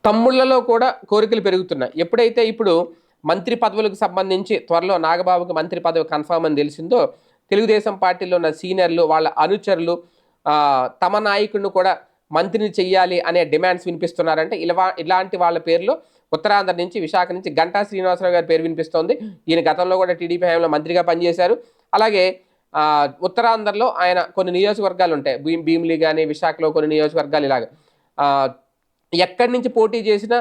తమ్ముళ్లలో కూడా కోరికలు పెరుగుతున్నాయి. ఎప్పుడైతే ఇప్పుడు మంత్రి పదవులకు సంబంధించి త్వరలో నాగబాబుకి మంత్రి పదవి కన్ఫర్మ్ అని తెలిసిందో, తెలుగుదేశం పార్టీలో ఉన్న సీనియర్లు, వాళ్ళ అనుచరులు తమ నాయకుడిని కూడా మంత్రిని చెయ్యాలి అనే డిమాండ్స్ వినిపిస్తున్నారంటే ఇలాంటి వాళ్ళ పేర్లు ఉత్తరాంధ్ర నుంచి, విశాఖ నుంచి గంటా శ్రీనివాసరావు గారి పేరు వినిపిస్తోంది. ఈయన గతంలో కూడా టీడీపీ హయాంలో మంత్రిగా పనిచేశారు. అలాగే ఉత్తరాంధ్రలో ఆయన కొన్ని నియోజకవర్గాలు ఉంటాయి. భీమిలి కానీ, విశాఖలో కొన్ని నియోజకవర్గాలు ఇలాగ ఎక్కడి నుంచి పోటీ చేసినా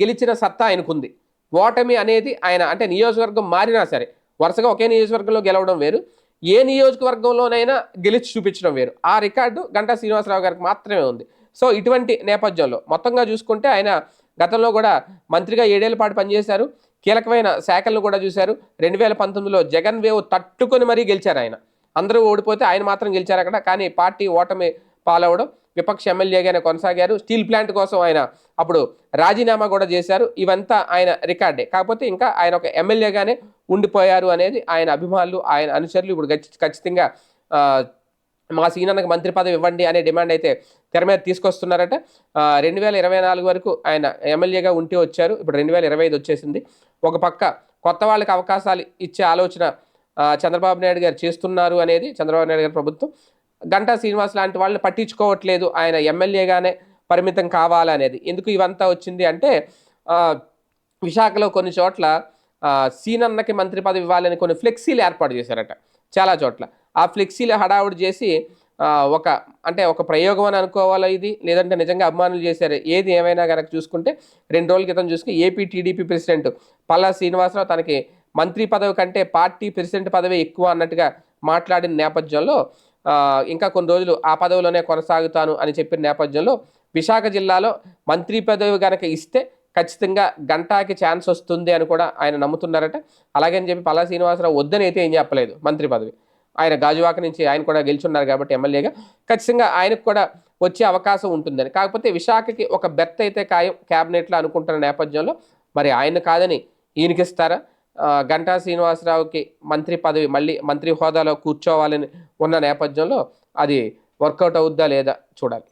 గెలిచిన సత్తా ఆయనకుంది. ఓటమి అనేది ఆయన అంటే నియోజకవర్గం మారినా సరే వరుసగా ఒకే నియోజకవర్గంలో గెలవడం వేరు, ఏ నియోజకవర్గంలోనైనా గెలిచి చూపించడం వేరు. ఆ రికార్డు గంటా శ్రీనివాసరావు గారికి మాత్రమే ఉంది. సో ఇటువంటి నేపథ్యంలో మొత్తంగా చూసుకుంటే ఆయన గతంలో కూడా మంత్రిగా 7 ఏళ్ల పాటు పనిచేశారు. కీలకమైన శాఖలను కూడా చూశారు. 2019లో జగన్ వేవ్ తట్టుకొని మరీ గెలిచారు ఆయన. అందరూ ఓడిపోతే ఆయన మాత్రం గెలిచారు అక్కడ. కానీ పార్టీ ఓటమి పాలవడం, విపక్ష ఎమ్మెల్యేగానే కొనసాగారు. స్టీల్ ప్లాంట్ కోసం ఆయన అప్పుడు రాజీనామా కూడా చేశారు. ఇవంతా ఆయన రికార్డే. కాకపోతే ఇంకా ఆయన ఒక ఎమ్మెల్యేగానే ఉండిపోయారు అనేది ఆయన అభిమానులు, ఆయన అనుచరులు ఇప్పుడు ఖచ్చితంగా మా సీనన్నకు మంత్రి పదవి ఇవ్వండి అనే డిమాండ్ అయితే తెర మీద తీసుకొస్తున్నారట. 2024 వరకు ఆయన ఎమ్మెల్యేగా ఉంటూ వచ్చారు. ఇప్పుడు 2025 వచ్చేసింది. ఒక పక్క కొత్త వాళ్ళకి అవకాశాలు ఇచ్చే ఆలోచన చంద్రబాబు నాయుడు గారు చేస్తున్నారు అనేది, చంద్రబాబు నాయుడు గారి ప్రభుత్వం గంటా శ్రీనివాస్ లాంటి వాళ్ళని పట్టించుకోవట్లేదు, ఆయన ఎమ్మెల్యేగానే పరిమితం కావాలనేది. ఎందుకు ఇవంతా వచ్చింది అంటే విశాఖలో కొన్ని చోట్ల సీనన్నకి మంత్రి పదవి ఇవ్వాలని కొన్ని ఫ్లెక్సీలు ఏర్పాటు చేశారట చాలా చోట్ల. ఆ ఫ్లెక్సీలు హడావుడి చేసి ఒక ప్రయోగం అని అనుకోవాలా ఇది, లేదంటే నిజంగా అభిమానులు చేశారు, ఏది ఏమైనా కనుక చూసుకుంటే 2 రోజుల క్రితం చూసుకుని AP TDP president Palla Srinivasarao తనకి మంత్రి పదవి కంటే పార్టీ ప్రెసిడెంట్ పదవి ఎక్కువ అన్నట్టుగా మాట్లాడిన నేపథ్యంలో ఇంకా కొన్ని రోజులు ఆ పదవిలోనే కొనసాగుతాను అని చెప్పిన నేపథ్యంలో విశాఖ జిల్లాలో మంత్రి పదవి కనుక ఇస్తే ఖచ్చితంగా గంటాకి ఛాన్స్ వస్తుంది అని కూడా ఆయన నమ్ముతున్నారట. అలాగని చెప్పి పల్లా శ్రీనివాసరావు వద్దని అయితే ఏం చెప్పలేదు మంత్రి పదవి. ఆయన గాజువాక నుంచి ఆయన కూడా గెలుచున్నారు కాబట్టి ఎమ్మెల్యేగా ఖచ్చితంగా ఆయనకు కూడా వచ్చే అవకాశం ఉంటుందని. కాకపోతే విశాఖకి ఒక బెర్త్ అయితే ఖాయం క్యాబినెట్లో అనుకుంటున్న నేపథ్యంలో మరి ఆయన కాదని ఈయనకిస్తారా, గంటా శ్రీనివాసరావుకి మంత్రి పదవి మళ్ళీ మంత్రి హోదాలో కూర్చోవాలని ఉన్న నేపథ్యంలో అది వర్కౌట్ అవుద్దా లేదా చూడాలి.